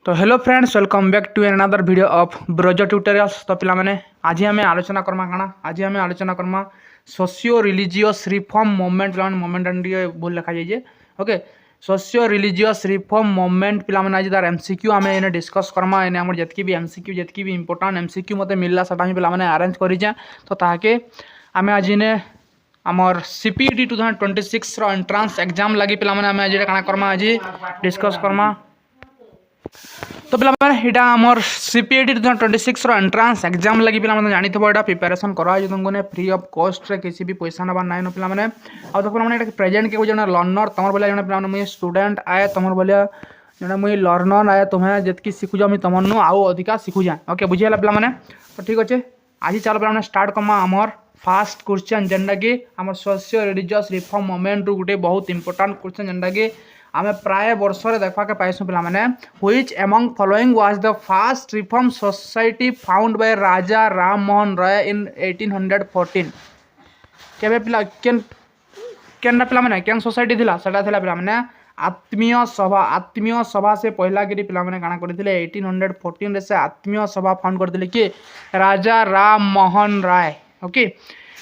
तो hello friends, welcome back to another video of Brojo Tutorials. तो पिला माने आज आम आलोचना करमा काना आज आम आलोचना Karma socio religious reform movement movement भूल लिखा जाइए। Okay, socio religious reform movement पिला माने आज तार एमसीक्यू आम इन्हें डिस्कस करमा। इन्हें आम जितकी भी एमसीक्यू जितकी भी इंपोर्टेंट एमसीक्यू मते मिलला सेटा पिला माने अरेंज करिजे। तो ताके आम आज इन्हें आमर सीपीटी 2026 रो एंट्रांस एग्जाम लगी पिला माने आम आज काना करमा आज डिस्कस करमा। तो पिला यहाँ आमर सीपीटी 2026 एंट्रांस एग्जाम लगी पिला जानी यहाँ प्रिपेरेसन करा तुमको फ्री ऑफ कॉस्ट रे किसी भी पैसा ना ना पिला मैंने आउ देखो मैंने प्रेजेंट के जन लर्नर तुम बोलिया जन पे मुझे स्टूडेंट आए तुम बोलिया जन मुझे लर्नर आए तुम्हें जितकी शिखुज मुझे तुम आउ अधिका शिखुजा। ओके, बुझीगला पे मैंने। तो ठीक अच्छे, आज चलो पे स्टार्ट कमा आमर फास्ट क्वेश्चन जेनटा कि आम सोशियो रिलीजियस रिफॉर्म मूवमेंट रू गोटे बहुत इंपोर्टेंट क्वेश्चन जेनटा कि आम प्राय वर्ष देखा के पाइसु पिला माने which among following was the first reform society found by Raja Ram Mohan Roy in 1814। केबे पिला केनरा पिला माने केन सोसाइटी थिला सेटा थिला पिला माने आत्मीय सभा से पहला गिरी पिला माने काना करथिले 1814 रे से आत्मीय सभा फाउंड करथिले कि Raja Ram Mohan Roy. Okay,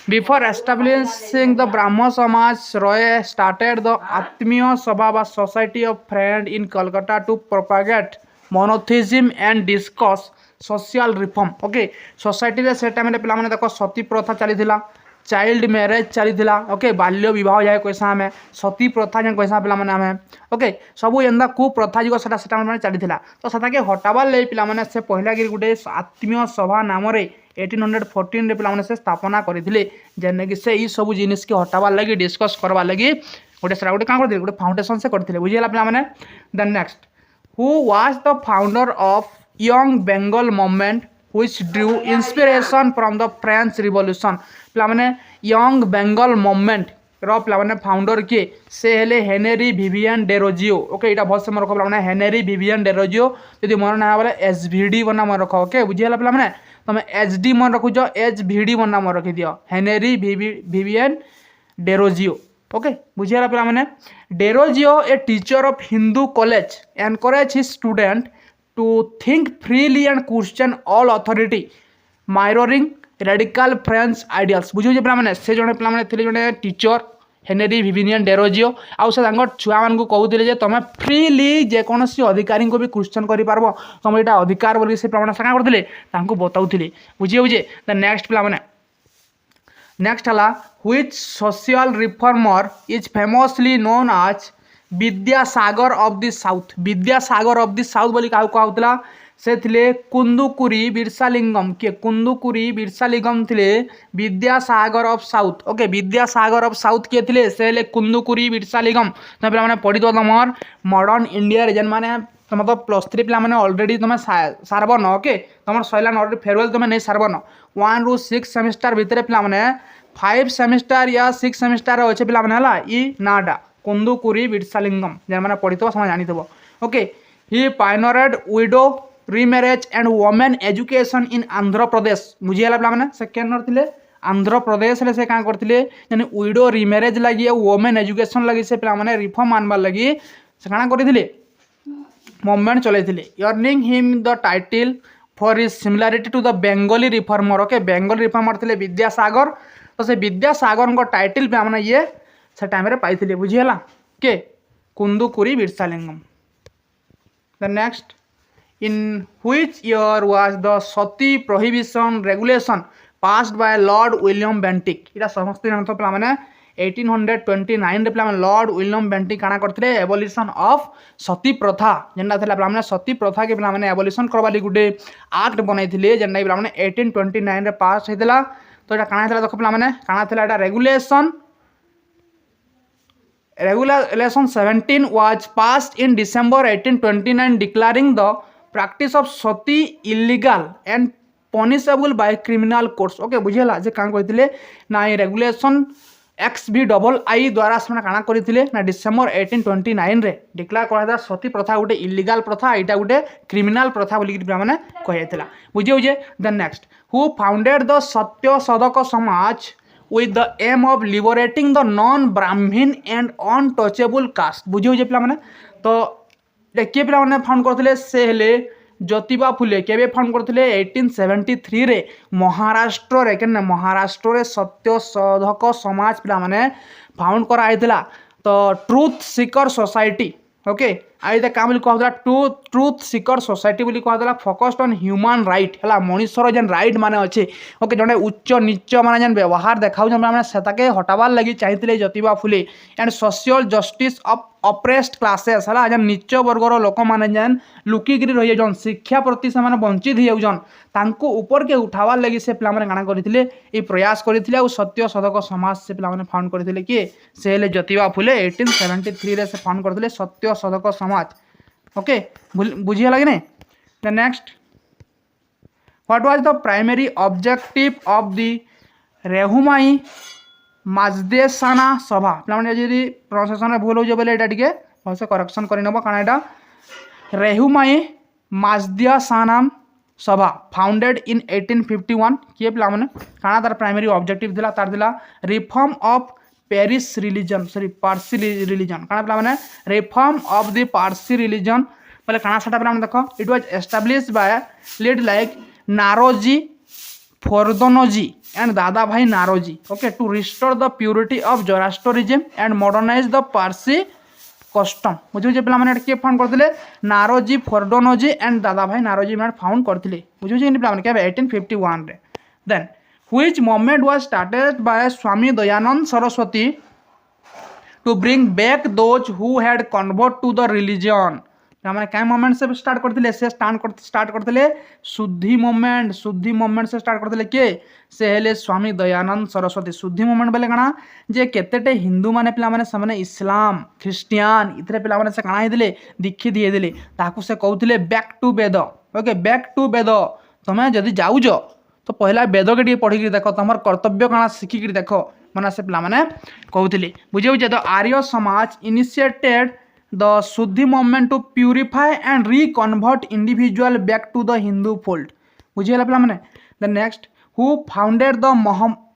Before establishing the Brahmo Samaj, Roy started the Atmiya Sabha व Society of Friends in Calcutta to propagate monotheism and discuss social reform. Okay, society रे से टाइम रे पिला माने देखो सती प्रथा चली थिला, चाइल्ड मैरिज चली थिला। ओके, बाल्य विवाह जाए कैसा हमें सती प्रथा जन कैसा पिला माने हमें ओके सबू एंदा कुप्रथा जुग सेटा माने चली थिला। तो सेटा के हटाबार ले पिला माने से पहला गिर गुटे आत्मीय सभा नाम रे 1814 रे पिला से स्थापना करथिले जेने कि से ई सब जिनिस के हटाबार लगी डिस्कस करबार लगी गोटे सेटा गोटे का करथिले गोटे फाउंडेशन से करथिले। बुझिला पिला माने। Then next, who was the founder of young Bengal movement which drew inspiration from the French revolution. पिला माने यंग बेंगल मूवमेंट रो पिला माने फाउंडर किए से हेले हेनरी विवियन डेरोजियो। ओके, इटा बहुत से मन रखो पिला माने हेनरी विवियन डेरोजियो यदि मन ना बोले एसवीडी बना मन रखो। ओके, बुझिला पिला माने तुम एचडी मन रखुच एचवीडी बना मन रखि दियो हेनरी विवियन डेरोजियो। ओके, बुझिला पिला माने। Derozio a teacher of Hindu College encourage his student to think freely and question all authority mirroring radical French ideals. बुझे पिला माने से जने पिला माने थिले जने टीचर हेनरी विवियन डेरोजियो आउ से छुआ मान को कहते जे तुम फ्रीली जेकोसी अधिकारी को भी क्वेश्चन कर पारबो तुम यहाँ अधिकार बोली से पिला क्या करते बताऊे। बुझे बुझे। द नेक्स्ट पिला माने नेक्स्ट हला which social reformer is famously known as Vidyasagar of the south. Vidyasagar of the south बोली क्या कहूला से थिले कुंदुकुरी बिरसालिंगम के कुंदुकुरी बिरसालिंगम थिले Vidyasagar of south. Okay, Vidyasagar of south किए थिले से ले कुंदुकुरी बिरसालिंगम। तुम पे मैंने पढ़ी दो तुम मॉडर्न इंडिया जेन माने तुम तो +3 पिला माने ऑलरेडी तुम सारबन। ओके, तुम सैलान ऑलरेडी फेयरवेल तुम नहीं सारबन 1 ରୁ 6 सेमिस्टर भितर पिला माने 5 सेमिस्टर या 6 सेमिस्टर अच्छे पिला माने हला ई नाडा कुंदुकुरी बिरसालिंगम जेन माने पढ़ी तो समझ जानी थबो। Okay, he pioneered widow remarriage and women education in Andhra Pradesh. बुझीगला पिला माने सेकेंड थिले आंध्र प्रदेश रे से का करथिले यानी विडो रिमेरेज लगी वोमेन एजुकेशन लगी से पिला माने रिफॉर्म आनबार लगी से काना करथिले मूवमेंट चलैथिले। Earning him the title for his similarity to the Bengali reformer. Okay, Bengali reformer थिले विद्यासागर। तो से विद्यासागर को टाइटल पे हमने ये से टाइम रे पाइथिले। बुझीगला के Kandukuri Veeresalingam. The next, in which year was the sati prohibition regulation passed by Lord William Bentinck। इटा समस्त जानत पिला माने 1829 रे पिला माने लॉर्ड विलियम बेंटिक काना करथिले एबोलिशन ऑफ सती प्रथा जेंडा थिला पिला माने सती प्रथा के पिला माने एबोलिशन करबाली गुटे एक्ट बनैथिले जेंडा पिला माने 1829 रे पास हेतिला। तो एटा काना थिला देखो पिला माने काना थिला एटा regulation 17 was passed in December 1829 declaring the practice of sati illegal and punishable by criminal courts। Okay, बुझेला जे कान कहथिले ना ये रेगुलेशन XBII द्वारा से काना करथिले ना डिसेंबर 1829 रे डिक्लेयर करा सती प्रथा गोटे इलीगल प्रथा एटा गोटे क्रिमिनल प्रथा बोली माने कहैथिला। बुझे बुझे। The next, who founded the सत्य सदक समाज with the aim of liberating the non brahmin and untouchable caste। बुझे बुझे पिला माने। तो किए पिला फाउंड करते से हेले ज्योतिबा फुले केबे फाउंड करते 1873 रे महाराष्ट्र रे के महाराष्ट्र रे सत्य शोधक समाज पिला माने फाउंड करा आइतला तो ट्रुथ सीकर सोसाइटी ओके आइदा का बोली कहला ट्रुथ सीकर सोसाइटी बोली कहला फोकस्ड ऑन ह्यूमन राइट हला मनुष्यर जेन राइट माने अच्छे ओके जने उच्च नीच माने जेन व्यवहार देखाउ माने सेताके हटाबार लगी चाहिए Jyotiba Phule and social justice of oppressed classes है जेन नीच वर्गर लोक मैंने जेन लुकिकी रही जाऊन शिक्षा प्रति से वंचित हो जाऊन तांको ऊपर के उठावार लगी से पिला काଣା करथिले ए प्रयास करथिले आ सत्य शोधक समाज से पिला फाउंड करथिले किए से हेले ज्योतिबा फुले 1873 रे से फाउंड करथिले सत्य शोधक समाज ओके बुझिया लगे ने the next what was the primary objective of the Rahnumai Mazdayasnan Sabha पे जी प्रोसेसन भूल हो बोले यहाँ टे भलसे करेक्शन करनब कारण यहाँ रेहुमाई माजदियासानाम सभा फाउंडेड इन 1851 किए पे काଣା तार प्राइमरी ऑब्जेक्टिव थिला तार थिला reform of Paris religion sorry Parsi religion काଣା पे reform of the Parsi religion बोले काଣା सेटा पे देख it was established by lead like Naoroji Furdoonji and Dada Bhai Naroji okay to restore the purity of Zoroastrianism and modernize the Parsi custom बुझे पे मैंने किए फाउंड करते नारोजी फोरडोनोजी एंड दादा भाई नारोजी मैंने फाउंड करते बुझे पे 1851 रे then which movement was started by Swami Dayanand Saraswati to bring back those who had convert to the religion मैंने क्या मूवमेंट से स्टार्ट करते से स्टार्ट करते शुद्धि मूवमेंट से स्टार्ट करते किए से हेले स्वामी दयानंद सरस्वती शुद्धि मूवमेंट बोले काଣା जे केतेटे हिंदू माने पिला माने से इस्लाम ख्रिस्टियान इतरे पिला माने से काଣା हेदिले दीक्षी दिए देले ताकू से कहउथिले back to Veda okay back to Veda तमे जदि जाउज तो पहला वेद के टी पढ़ी देख तुम कर्तव्य काଣା शिखिक देख माने से पिला माने कहउथिले बुझे the Arya Samaj initiated the Shuddhi movement to purify and reconvert individual back to the Hindu fold बुझिएला पिला माने the next who founded the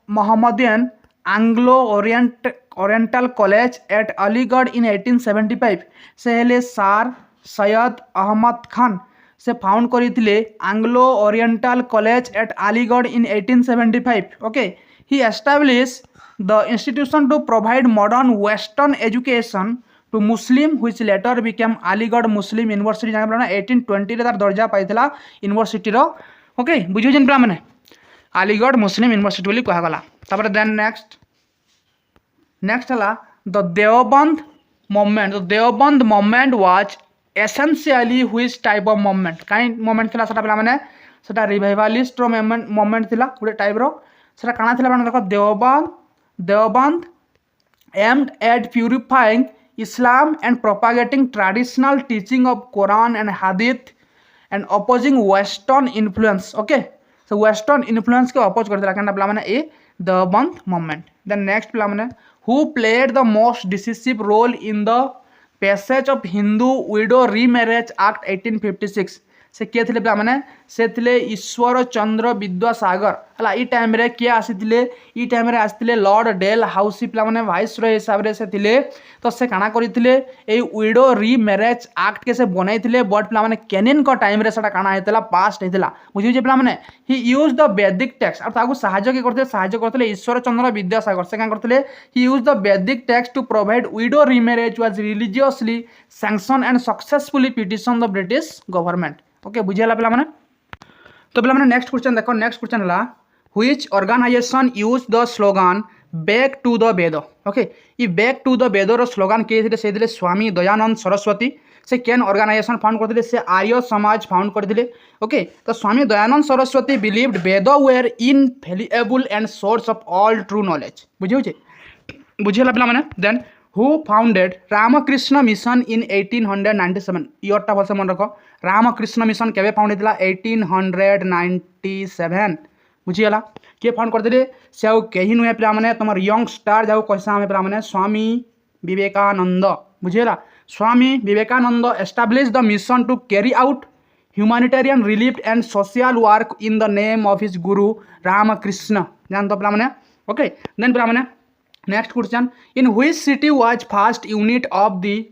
Mohammedan Anglo Oriental College at Aligarh in 1875 से हेले सार सैयद अहमद खान से फाउंड करथिले Anglo Oriental College at Aligarh in 1875 okay he established the institution to provide modern western education to Muslim which later became Aligarh Muslim University जहाँ पे 1820 तार दर्जा पाइला university okay बुझे पे मैंने अलीगढ़ मुस्लिम यूनिवर्सिटी बोली कहगला तापर देन नेक्स्ट है the Deoband movement was essentially which type of movement कहीं मूवमेंट थिला सेटा पे सेटा रिवाइवलिस्ट मूवमेंट थिला गोटे टाइप रो सेटा काଣା थिला देखो Deoband aimed at purifying Islam and propagating traditional teaching of Quran and Hadith and opposing Western influence. Okay, so Western influence के oppose करते रखना पिला माने ए देवबंद movement. Then next पिला माने who played the most decisive role in the passage of Hindu Widow Remarriage Act 1856 से किए थे पिला माने से थिले ईश्वर चंद्र विद्यासागर हला ई टाइम रे किए आसीथिले ई टाइम रे आसीथिले लॉर्ड डेल हाउसी पिला माने वाइस रॉय हिसाब रे से थिले तो से काଣା करिथिले ए विडो रीमैरेज एक्ट के से बनाइथिले बट पिला माने केनिन को टाइम रे सेटा काଣା हेतला पास्ट हेतला बुझियो जे पिला माने ही यूज द वैदिक टेक्स्ट और ताकू सहाय्य करथिले ईश्वर चंद्र विद्यासागर से काଣା करथिले he use the Vedic text to provide widow remarriage was religiously sanction and successfully petition the British government okay बुझेला पिला माने तो पिला माने नेक्स्ट क्वेश्चन देखो नेक्स्ट क्वेश्चन हला which organisation use the slogan back to the Veda okay ये back to the Veda रो स्लोगन के थिले से दिले स्वामी दयानंद सरस्वती से केन ऑर्गेनाइजेशन फाउंड करथिले से आर्य समाज फाउंड करथिले ओके तो Swami Dayanand Saraswati believed Veda were infallible and source of all true knowledge बुझेला पिला माने then who founded Ramakrishna Mission in 1897 ईयरटा भलसे मन रख रामकृष्ण मिशन केबे फाउंड हेतला 1897 बुझिएला के फाउंड करथिले से केही नुहे पिला माने तमर यंग स्टार जाऊ कैसा हमें पिला माने स्वामी विवेकानंद बुझिएला Swami Vivekananda establish the mission to carry out humanitarian relief and social work in the name of his guru Ramakrishna जान तो पिला माने ओके देन पिला माने next question in which city was first unit of the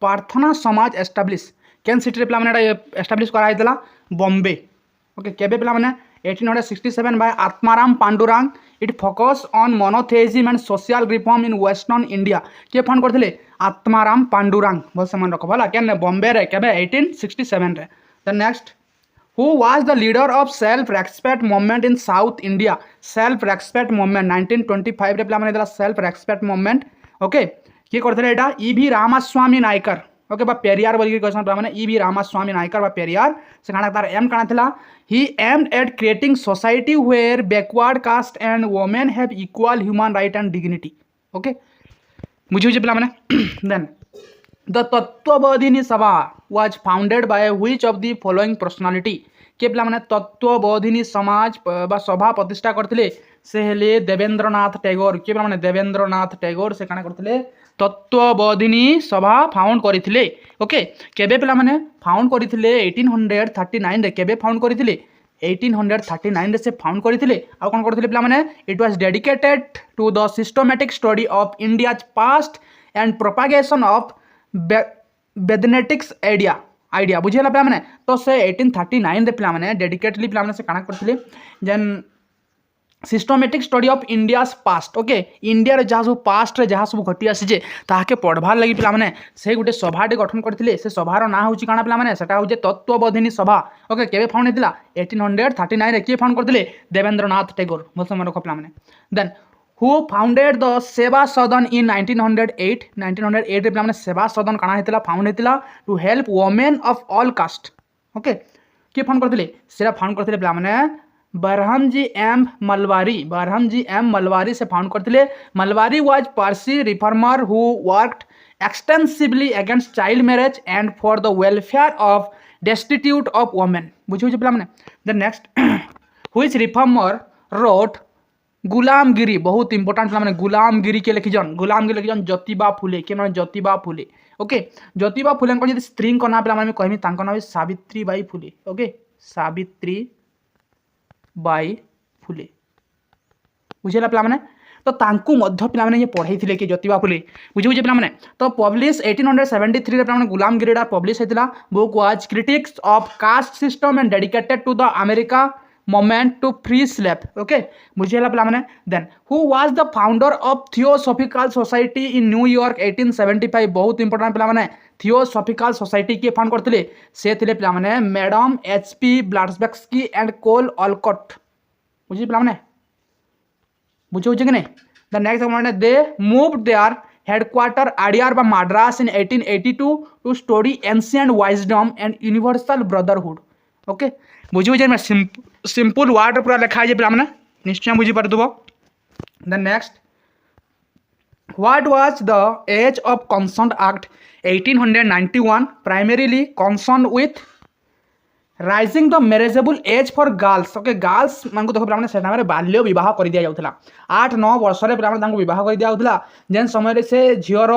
Prarthana समाज एस्टैब्लिश केन सिटी पे मैंने एस्टाब्लीश कराइला बॉम्बे ओके केबे पे मैंने 1867 by Atmaram Pandurang it focus on monotheism and social reform in western India किए फाउंड करथिले आत्माराम पांडुरंग भल से मन रख भला केन बॉम्बे रे केबे 1867 रे the next who was the leader of self respect movement in south india self respect movement 1925 रे प्लान देला self respect movement ओके किए करथिले एटा ईवी रामास्वामी नायकर ओके बा पेरियार बोली question plan EV Ramaswamy Naicker बा पेरियार से काना तार एम काना थिला he aimed at creating society where backward caste and women have equal human right and dignity okay बुझियो जे प्लान then the तत्वबोधिनी सभा was founded by which of the following personality के पिला माने तत्वबोधिनी समाज बा सभा प्रतिष्ठा करथिले से हेले देवेंद्रनाथ टैगोर के पिला माने देवेंद्रनाथ टैगोर से काना करथिले तत्वबोधिनी सभा फाउंड करथिले ओके केबे पिला माने फाउंड करथिले 1839 रे केबे फाउंड करथिले 1839 रे से फाउंड करथिले आ कोन करथिले पिला माने it was dedicated to the systematic study of India's past and propagation of Vedantic idea बुझेला पिला माने तो से 1839 रे पिला माने डेडिकेटली पिला माने से काना करथिले जेन systematic study of India's past okay India रे जहाँ सब पास्ट रे जहाँ सब घटी आसी जे ताहाके पढ़वार लगी पिला माने से गुटे सभाटे गठन करथिले से सभार ना होची काना पिला माने सेटा होजे तत्वबोधिनी सभा ओके केबे फाउंड हेतिला 1839 रे के फाउंड करथिले देवेंद्रनाथ टैगोर मोसे मन रख पिला माने देन who founded the सेवा सदन in 1908 रे पिला माने सेवा सदन काना हेतिला फाउंड हेतिला to help women of all caste okay के फाउंड करथिले सेरा फाउंड करथिले पिला माने बरहम जी एम मलवारी से फाउंड करथिले Malabari was Parsi reformer who worked extensively against child marriage and for the welfare of destitute of women बुझियो जे पिला माने the next which reformer wrote Gulamgiri बहुत इंपोर्टेंट पिला माने गुलामगिरी के लिखिजन ज्योतिबा फुले के माने ज्योतिबा फुले ओके ज्योतिबा फुले को यदि स्त्री को ना पिला माने कहमी तांको ना सावित्री बाई फुले ओके सावित्री बाई फुले बुझेला पिला माने तो तांकु मध्य पिला माने ये पढ़ाई थिले कि ज्योतिबा फुले बुझियो जे पिला माने तो पब्लिश 1873 रे पिला माने गुलामगिरीडा पब्लिश हेतिला book was critics of caste system and dedicated to the America movement to free slave okay बुझेला पिला माने then who was the founder of theosophical society in न्यूयॉर्क 1875 बहुत इंपोर्टेंट पिला माने थियोसॉफिकल सोसाइटी के फाउंड करथिले से थिले पिला माने madam HP Blavatsky and Col Olcott बुझी पिला माने बुझो जे ने द नेक्स्ट माने they moved their headquarter Adyar बा Madras in 1882 to study ancient wisdom and universal brotherhood okay बुझियो जे सिंपल वर्ड पूरा लिखा है पिला माने निश्चय बुझी परदबो the next what was the age of concern act 1891 primarily concerned with raising the marriageable age for girls okay girls मान को देखो पिला माने से टाइम रे बाल्य विवाह कर दिया जाउथला 8-9 वर्ष रे पिला माने तांको विवाह कर दिया जाउथला जेन समय रे से झियर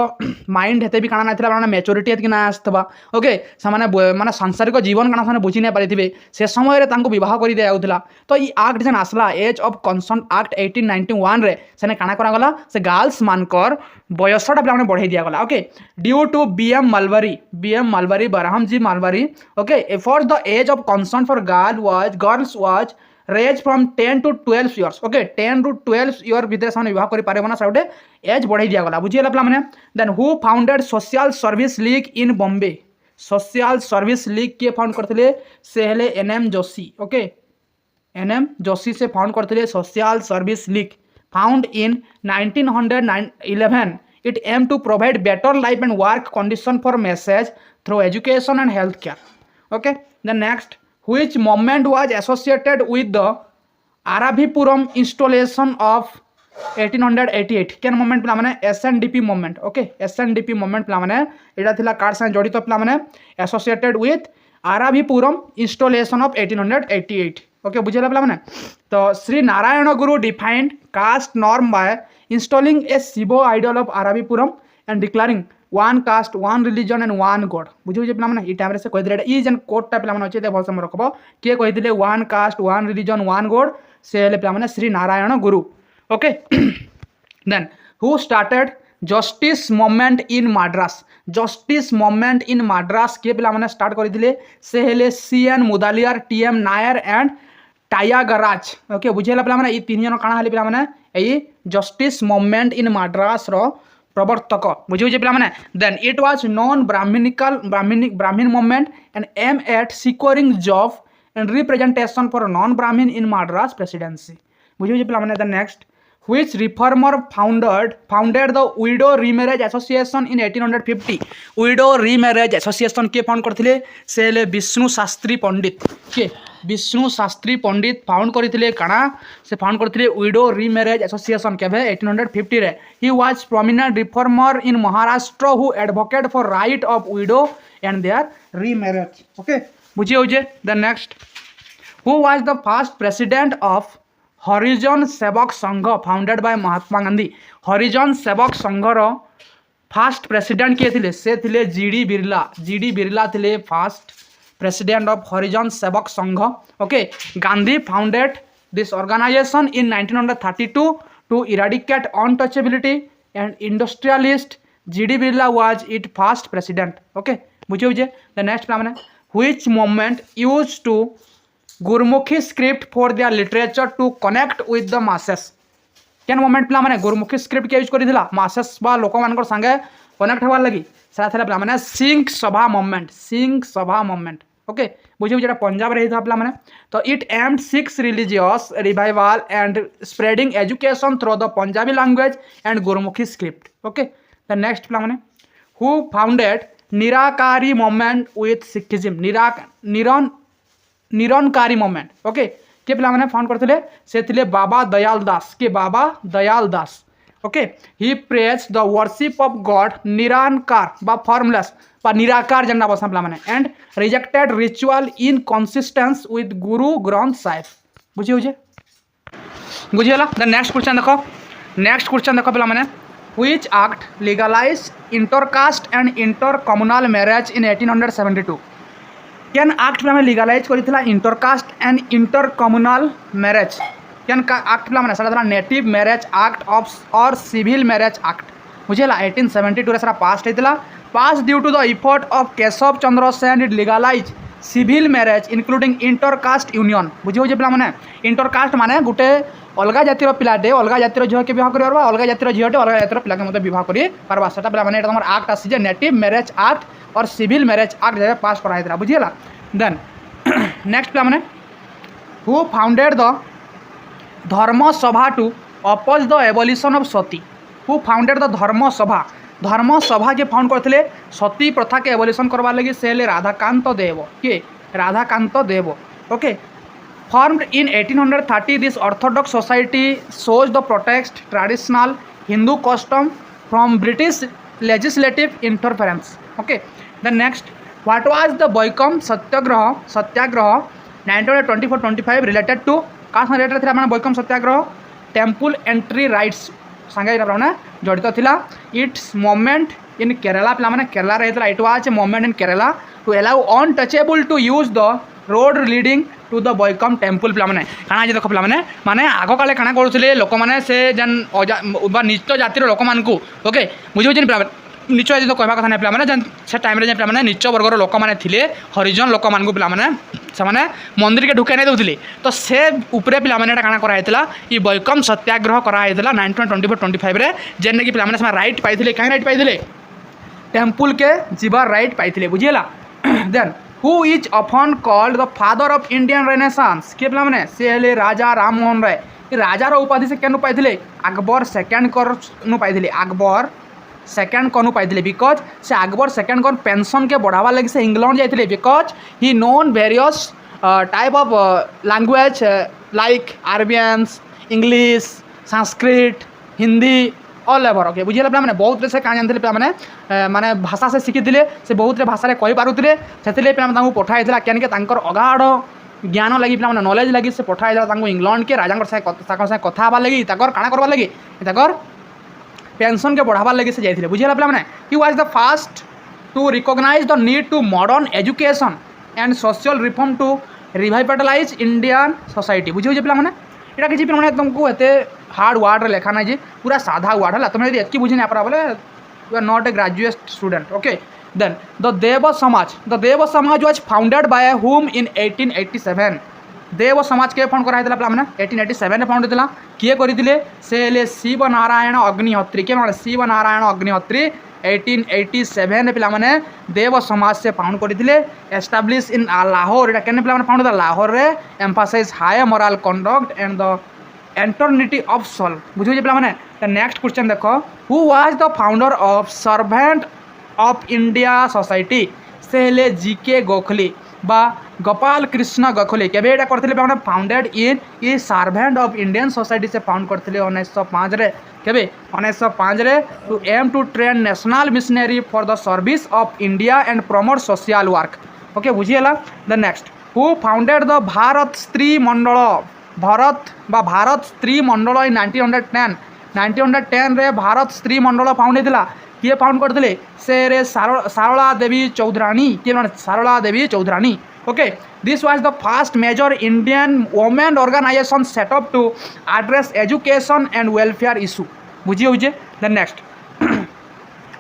माइंड हेते भी काना नाथिला माने मैच्योरिटी हेत कि ना आस्तबा ओके सामाने माने सांसारिक जीवन काना साने बुझी नै परिथिबे से समय रे तांको विवाह कर दिया जाउथला तो ई एक्ट जेन आसला एज ऑफ कंसर्न एक्ट 1891 रे सेने काना करा गला से गर्ल्स मानकर बयसटा पिला माने बढ़ाई दिया गला okay due to BM Malabari Behram ji Malabari okay for the age of concern for girls was raised from 10 to 12 years okay 10 to 12 year भितर साने विवाह करि पारे बना साउडे एज बढ़ाई दिया गला बुझियला पिला माने then who founded social service league in Bombay social service league के फाउंड करथिले से हेले NM Joshi okay NM Joshi से फाउंड करथिले social service league found in 1911 it aimed to provide better life and work condition for masses through education and health care okay the next which movement was associated with the Aravipuram installation of 1888 केन movement पिला माने SNDP movement okay SNDP movement पिला माने एटा थिला कार साथ जड़ित पिला माने associated with Aruvippuram installation of 1888 okay बुझेला पिला माने तो Shri Narayana Guru defined caste norm by installing a Shiva idol of Aruvippuram and declaring one caste one religion and one god बुझे पिला माने ई टाइम रे से कहि दिले ई जन कोडटा पिला माने अछि ते भलसे रखबो के कहि दिले one caste one religion one god से हेले पिला माने Shri Narayana Guru okay then who started justice movement in Madras justice movement in Madras किए पिला माने स्टार्ट करथिले से हेले CN Mudaliar TM Nair and Thyagaraja okay बुझेला पिला माने ई तीन जन काना हेले पिला माने एई जस्टिस मूवमेंट इन मद्रास रो प्रवर्तक बुझे पिला माने then it was non Brahmin movement and aim at securing job and representation for non Brahmin in Madras presidency बुझे पिला माने the next which reformer founded the widow remarriage association in 1850 widow remarriage association के found करथिले से ले विष्णु शास्त्री पंडित के विष्णु शास्त्री पंडित फाउंड करथिले काना से फाउंड करथिले widow remarriage association केबे 1850 रे he was prominent reformer in Maharashtra who advocated for right of widow and their remarriage okay बुझिए हो जे the next who was the first president of हरिजन सेवक संघ founded by Mahatma Gandhi Harijan Sevak Sanghar fast president किए थे से थे GD Birla थे fast president of Harijan Sevak Sangh okay Gandhi founded this organisation in 1932 to eradicate untouchability and industrialist GD Birla was it first president okay बुझे the next plan which movement use to Gurmukhi script for their literature to connect with the masses केन moment पिला माने Gurmukhi script के use करिथिला masses बा लोक मानकर संगे कनेक्ट होबार लगी सेटा थिला पिला माने सिंह सभा मूवमेंट ओके बुझियो जेटा पंजाब रे हिथा पिला माने तो it aimed Sikhs religious revival and spreading education through the Punjabi language and Gurmukhi script okay the next पिला माने who founded Nirankari movement with Sikhism Nirankari movement okay के पिला माने फाउंड करथिले से थिले Baba Dayal Das okay he praise the worship of god Nirankar बा फॉर्मलेस बा निराकार जन्ना बसा पिला माने and rejected ritual in consistence with Guru Granth Sahib बुझिएला द नेक्स्ट क्वेश्चन देखो पिला माने which act legalise intercaste and inter communal marriage in 1872 केन एक्ट पे लीगलाइज करिथिला intercaste and inter communal marriage केन का एक्ट पे मैंने सारा नेटिव मैरिज एक्ट ऑफ और सिविल मैरिज एक्ट बुझेला 1872 रे सारा pass due to the effort of Keshav Chandra Sen it legalise civil marriage including intercaste union बुझे पे मैंने इंटरकास्ट माने गोटे अलग जातिर पिलाटे अलग जातिर झील के विवाह कर अलग जातिर झीलटे अलग जातिर पिला के विवाह कर पार्बा से पे तुम एक्ट आसी नेटिव मैरिज एक्ट और सिविल मैरिज एक्ट जब पास कराई बुझीला देन नेक्स्ट पे मैंने who founded the Dharma Sabha to oppose the abolition of sati who founded the Dharma Sabha के फाउंड करते सती प्रथा के एबोलिशन करवार लगी से Radhakanta Deb okay formed in 1830 this orthodox society shows the protest traditional Hindu custom from British legislative interference okay the next what was the Boycott satyagraha 1924-25 related to का related थिला माने Boycott satyagraha temple entry rights संगे जड़ित थिला it's movement in Kerala पिला माने केरला रहितला it was a movement in Kerala to allow untouchable to use the road leading to the Vaikom temple पिला माने काना जे देखो पिला माने आगो काले काना करूथिले लोक माने से जन नीच जातिर लोक मानकू ओके बुझियो जे पिला नीच जाति तो कहबा कथा नै पिला माने जन से टाइम रे जे पिला माने नीच वर्गर लोक माने थिले हरिजन लोक मानकू पिला माने से माने मंदिर के ढुके नै दउथिले तो से ऊपरे पिला माने काना करा हैतला ई बॉयकम सत्याग्रह करा हैतला 1924-25 रे जेने कि पिला माने राइट पाइथिले काई राइट पाइथिले टेम्पल के जीवार राइट पाइथिले बुझिएला then who is often called the father of Indian renaissance के पिला माने से हेले राजा राम मोहन राय ई राजा रो उपाधि से केनु पाइथिले अकबर सेकंड कर नु पाइथिले अकबर सेकंड कनु पाइथिले बिकॉज से अकबर सेकंड कन पेंशन के बढ़ावा लगी से इंग्लैंड जाइथिले because he known various type of language like Arabians English Sanskrit Hindi all ever okay बुझे पे बहुत से क्या जानते पे माने भाषा से शिखी से बहुत भाषा में कही पारुले से पठाई क्या अगाढ़ ज्ञान लगी पे नॉलेज लगी से पठाई इंग्लैंड के राजा कथा लगी काଣା करवा लगी पेंशन के बढ़ावार लगी से जाइए बुझे पे he was the first to recognize the need to modern education and social reform to revitalize Indian society बुझे पे यहाँ किसी मैंने तुमको एत हार्ड वार्ड लेखा ना जी पूरा साधा वार्ड है तुम यदि बुझी नहीं पारा बोले you are not a graduate student okay then the Dev Samaj was founded by whom इन 1887 देव समाज के फाउंड कराइला पे मैंने 1887 में फाउंड होता किए करते से हेले शिव नारायण अग्निहोत्री के माने शिव नारायण अग्निहोत्री 1887 पे मैंने देव समाज से फाउंड करते एस्टाब्लिश इन लाहौर यहाँ के पे फाउंड होता लाहौर रे emphasise high moral conduct and the eternity of soul बुझे पे मैंने नेक्स्ट क्वेश्चन देखो who was the founder of servant of India society से हेले जीके गोखले बा गोपाल कृष्ण गोखले केबे एटा करथिले पे फाउंडेड इन ई सर्वेंट ऑफ इंडियन सोसाइटी से फाउंड करथिले 1905 रे केबे 1905 रे to aim to train national missionary for the service of India and promote social work okay बुझिएला the next who founded the Bharat Stri Mandal Bharat Stri मंडल इन 1910 रे भारत स्त्री मंडल फाउंड होता किए फाउंड करते से रे सारला देवी चौधरानी किए Sarala Devi Chaudhurani okay this was the first major Indian women organisation set up to address education and welfare issue बुझी हो the next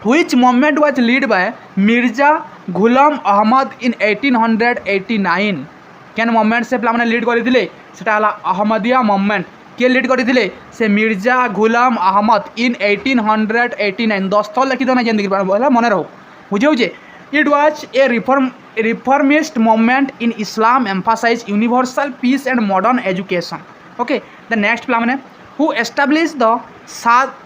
which movement was lead by Mirza Ghulam Ahmad in 1889 केन मूवमेंट से मैंने लीड करते अहमदिया मूवमेंट किए लीड करते से मिर्जा गुलाम अहमद इन 1889 दस्तल लिखित ना जिंदगी मन रहो बुझे हो it was a reformist movement in Islam emphasise universal peace and modern education okay the next मैंने who establish the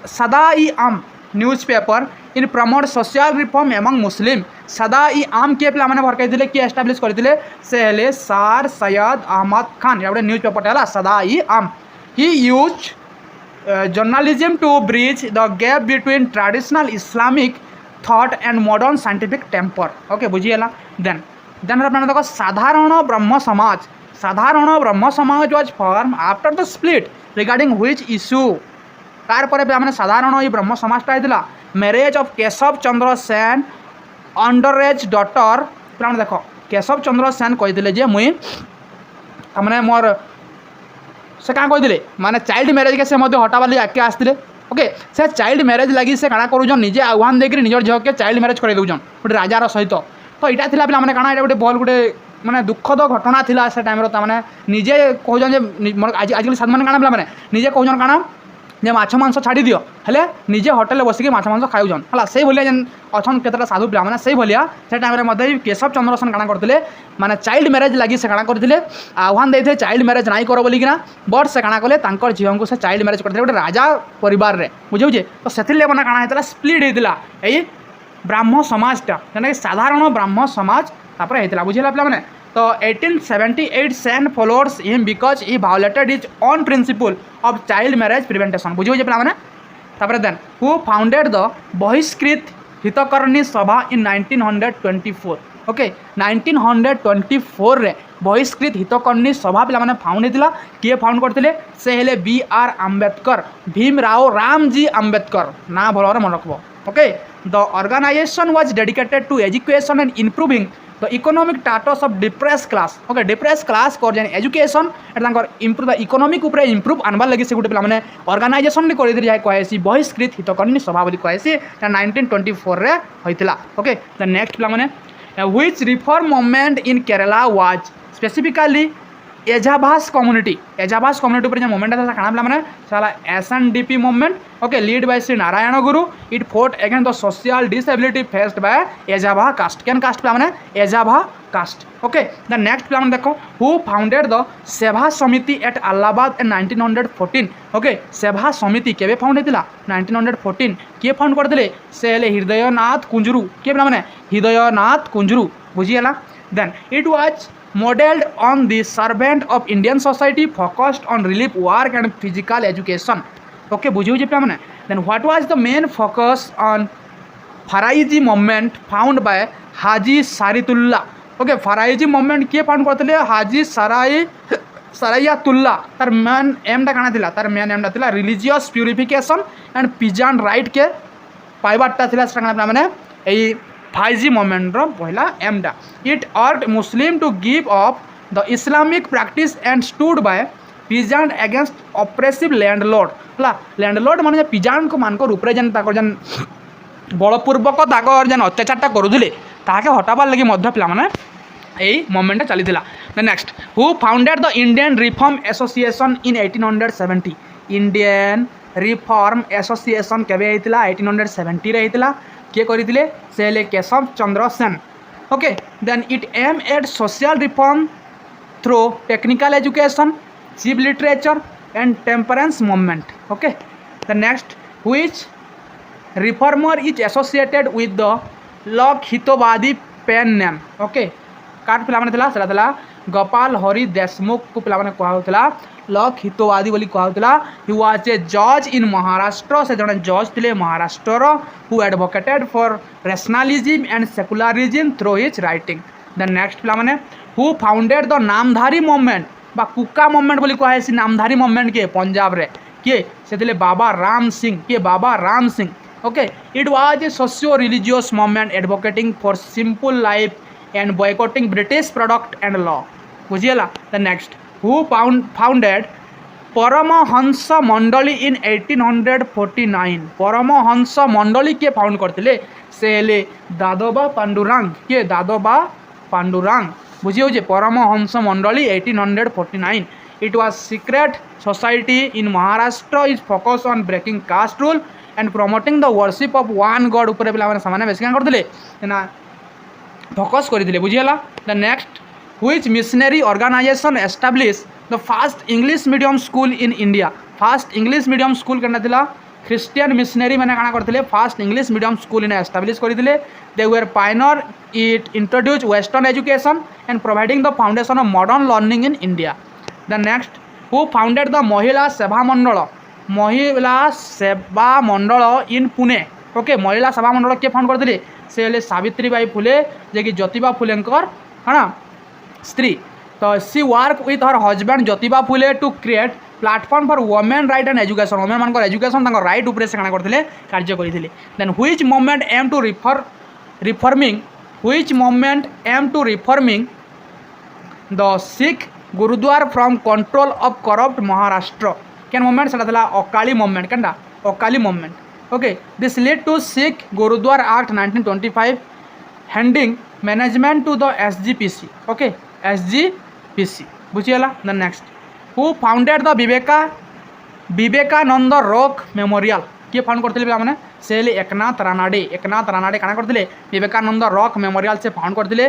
Sada e Aam newspaper in promote social reform among Muslim Sada e Aam के पे मैंने भरकई किए एस्टाब्लिश करते से हेले सर सैयद अहमद खान ये न्यूज़पेपर है Sada e Aam he use journalism to bridge the gap between traditional Islamic thought and modern scientific temper okay बुझीगला देन अपना देखो Sadharan Brahmo Samaj was form after the split regarding which issue तार पर मैंने साधारण ये ब्रह्म समाजटा होता marriage of Keshav Chandra Sen under age daughter पे देख केशव चंद्र सेन कहते मुई मैंने मोर से क्या कहते माने चाइल्ड मैरेज के से हटा वाली आगे आसते ओके से चाइल्ड मैरेज लगी से काଣା करूछन निजे आह्वान देकर निजर झील के चाइल्ड मैरेज कर दौन गोटे राजार सहित तो यहाँ थी पे काଣା गोटे भल गोटे माने दुखद घटना थिला से टाइम मैंने निजे कहन आजिकल साधु मैंने काଣା पे निजे कहन काଣା जे माछ मांस छाड़ी दियो हेले निजे होटेल बसिक माछ मांस खाऊन है से भाया जेन अच्छन केतटा साधु पिला मैंने से भाया से टाइम केशव चंद्र सेन काଣା करते माने चाइल्ड मैरेज लगी से काଣା करते आह्वान देते चाइल्ड मैरेज नाई कर बोलिकिना बट से काଣା कले तांकर झील को से चाइल्ड मैरेज करते गोटे राजा परिवार रे बुझे तो से मैंने काଣା होता स्प्लिट होता यही ब्राह्म समाजटा जेनकि साधारण ब्राह्म समाज तापर होता बुझेगा पे मैंने तो 1878 Sen followers him because he violated his own principle of child marriage prevention बुझे पे मैंने तापर देन हु फाउंडेड द बहिष्कृत हितकर्णी सभा इन 1924 ओके 1924 रे बहिष्कृत हितकर्णी सभा पे मैंने फाउंड होता किए फाउंड करते से हेले B.R. आम्बेडकर भीमराव रामजी आम्बेडकर ना भल मन रखब okay the organization was dedicated to education and improving the economic status of depress class okay depress class कर जेन एजुकेशन इम्प्रूव द इकोनॉमिक उपरे इम्प्रूव आनबार लगे से गोटे पे मैंने ऑर्गेनाइजेशन कर जहाँ कहेसी बहिष्कृत हितकर्णी सभा बोली कहेसी 1924 रे होइतिला ओके द नेक्स्ट पे मैंने which reform movement in Kerala was specifically Ezhavas community पर जो मूवमेंट था काଣା मैंने साला SNDP movement okay lead by Shri Narayana Guru it fought against the social disability faced by Ezhava caste कैन कास्ट पे मैंने Ezhava caste okay the next पे मैंने देखो हु फाउंडेड द सेवा समिति एट अलाहाबाद इन 1914 ओके सेवा समिति केबे फाउंड होता 1914 किए फाउंड करते से हृदयनाथ कुंजरू किए मैंने हृदयनाथ कुंजरू बुझीगला then it was modeled on the servant of Indian society focused on relief work and physical education okay बुझे पे मैंने then what was the main focus on Faraizi movement found by Haji Shariatullah okay Faraizi movement किए found करते हाजी सराइयातुल्ला तार main एमटा काଣା थिला तार main एमटा थिला religious purification and peasant right के पाइबाटा थिला से मैंने यही फाइजी मूवमेंट पहला एमडा it urged Muslim to give up the Islamic practice and stood by peasant against oppressive landlord हला लैंडलॉर्ड माने पिजेंट को मानक रूप जेन ताकर जेन बलपूर्वक ताकर जेन अत्याचारटा करुले ताके हटाबार लगी मध्य पिला माने यही मूवमेंट चली next who founded the Indian reform association in 1870 Indian reform association केबे हेतिला 1870 रे हेतिला के करितिले से हेले Keshav Chandra Sen okay then it aim at social reform through technical education cheap literature and temperance movement okay the next which reformer is associated with the Lok Hitawadi pen name okay कार पिला माने थिला सेला थिला गोपाल हरि देशमुख को पिला माने कहा होतला लॉक हितवादी बोली कहा होतला ही वाज ए जज इन महाराष्ट्र से जने जज थिले Maharashtra who advocated for rationalism and secularism through his writing the next पिला माने who founded the Namdhari movement बा कुका मूवमेंट बोली कहा है नामधारी मूवमेंट के पंजाब रे के से थिले बाबा राम सिंह के Baba Ram Singh okay it was a socio religious movement advocating for simple life and boycotting British product and law बुझिएला the next who founded Paramhansa Mandali in 1849 Paramhans मंडली के फाउंड करते से हेले दादोबा पांडुरंग के दादोबा पांडुरंग बुझिए जे Paramhansa Mandali 1849 it was secret society in Maharashtra is focus on breaking caste rule and promoting the worship of one god ऊपर पे सामान्य बेस क्या करते ना फोकस करते बुझीगला the next which missionary organisation establish the first English medium school in India first English medium school करना थिला ख्रिस्टियन मिशनरी मैंने काना करते first English medium school in establish करते they were pioneer it introduce western education and providing the foundation of modern learning in India the next who founded the महिला सेवा मंडल इन Pune okay महिला सभा मंडल के फाउंड करते से हेले सावित्रीबाई फुले जे कि ज्योतिबा फुलेंकर हाँ स्त्री तो she work with her husband Jyotiba Phule to create platform for women right and education women मान एजुकेशन राइट उपर से करते कार्य करते then which movement aim to reforming which movement aim to reforming the Sikh gurdwara from control of corrupt Maharashtra कैन movement से Akali movement क्या Akali movement okay this led to Sikh Gurudwara Act 1925 handing management to the SGPC okay SGPC बुझिएला the next who founded the Vivekananda rock memorial किए found करते पे से एकनाथ रानाडे काना करते विवेकानंद रॉक मेमोरियल से फाउंड करते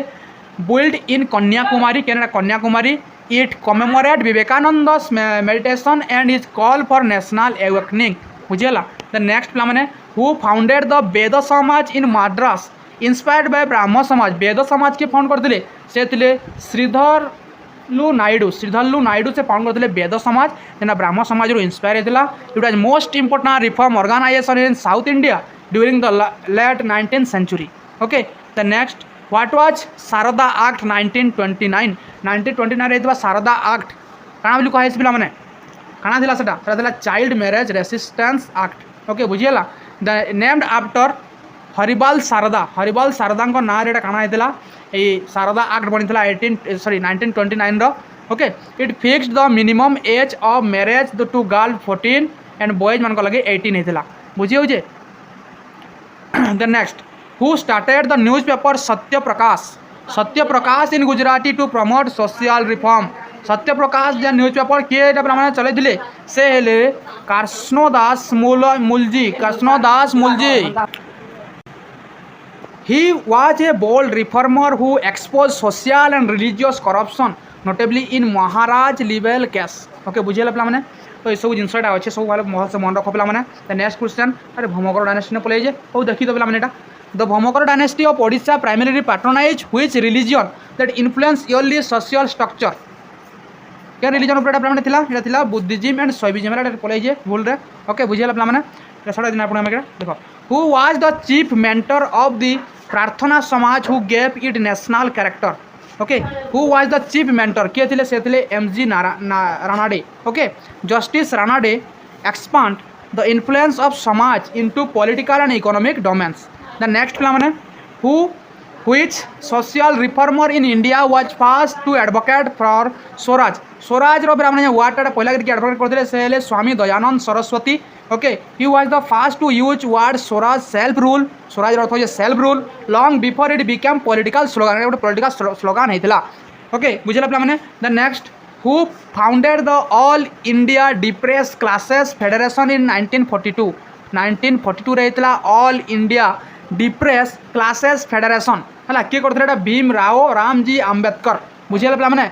बिल्ड इन कन्याकुमारी कैनेडा Kanyakumari it commemorate Vivekananda meditation and his call for national awakening बुझिएला द नेक्स्ट पिला माने हु फाउंडेड द वेद समाज इन मद्रास इंस्पायर्ड बाय ब्राह्मण समाज वेद समाज के फाउंड करते से श्रीधरलु नायडू से फाउंड करते वेद समाज जेना ब्राह्मण समाज रू इंस्पायर होता it was most important reform organization in south India during the late 19th century okay the next what was Sharda act 1929 रे शारदा एक्ट काना बोली कहे पिला माने काना थिला सेटा child marriage resistance act okay बुझिएला the named after Harbilas Sarda ना रे काना हेतिला ए शारदा एक्ट बनिथिला 1929 रो okay it fixed the minimum age of marriage to girl 14 and boys मान को लगे 18 हेतिला बुझियो जे the next who started the newspaper Satyaprakash in Gujarati to promote social reform Satyaprakash जो न्यूज़पेपर किए चलते से हेले Krishnadas Mulji he was A bold reformer who expose social and religious corruption notably in Maharaj लेवल केस ओके बुझेगा पे तो ये सब जिनसा अच्छे सब भल से मन रख पे नेक्स्ट क्वेश्चन अरे भौमकर डायनेस्टी ने पलैजे हो देखी तो पे the Bhaumakara dynasty of Odisha primarily patronise which religion that influence early social structure क्या रिलीजन उपरे थिला बुद्धिज्म एंड शैविज्म पलैजे भूल रे ओके बुझेगा पे सारा दिन आप देख who was the chief mentor of the Prarthana Samaj who gave it national character okay who was the chief mentor किए थे से MG Ranade okay justice Ranade expand the influence of Samaj into political and economic domains the next पिला माने who Which social reformer in India was first to advocate for Swaraj? Swaraj रो हमने वार्डटा पहला करके एडवोकेट करते से हेले Swami Dayanand Saraswati. Okay, he was the first to use word Swaraj self rule. Swaraj अर्थ हो self rule long before it become political slogan. गोटे पॉलिटिकल स्लोगान होता. ओके, बुझला पे मैंने. The next, who founded the all India depress classes federation in 1942. 1942 रहीता all India depress classes federation है किए करते भीम राव रामजी आंबेडकर. बुझे पे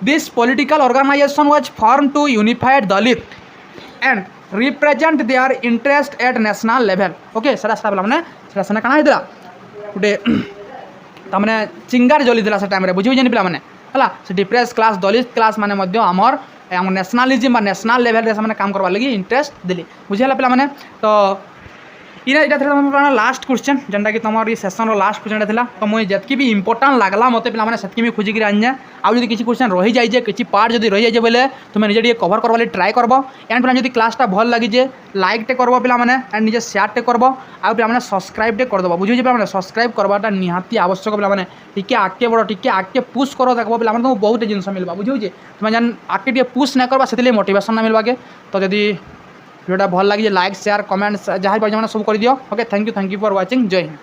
this political organization was form to unified Dalit and represent their interest at national level. Okay, sir मैंने कण होता गोटे तमें चिंगार जली से टाइम बुझे पे मैंने है डिप्रेस क्लास दलित क्लास मैंने आमर आम नेशनलिज्म नेशनल लेवल से काम करवा लगी इंटरेस्ट देली. बुझे पे मैंने. तो यहाँ लास्ट क्वेश्चन जेनटा कि तुम ये सेसन लास्ट क्वेश्चन था. तो मुझे जितकी भी इंपोर्टाट लगला मत पे से मुझे खोजिक आने आदि किसी क्वेश्चन रही जाए किसी पार्ट जब रही जाए बोले तुम निजे कवर करवा ट्राए करब. एंड पे जब क्लासटा भल लगे लाइक टे करब पे एंड निजे सेयार टे करब आ पे सब्सक्राइब टे करदेव. बुझे पे सब्सक्राइब करवाटा निहाती आवश्यक पे टी आगे बढ़ टी आगे पुश कर देख पे तुमको बहुत जिन मिलवा. बुझे तुम जेन आगे पुश नहीं करवा से मोटिवेशन ना मिलवा के. तो जदि वीडियोटा भल लगे लाइक शेयर कमेंट जहाँ सब कर दियो. Okay, thank you for watching. जय हिंद.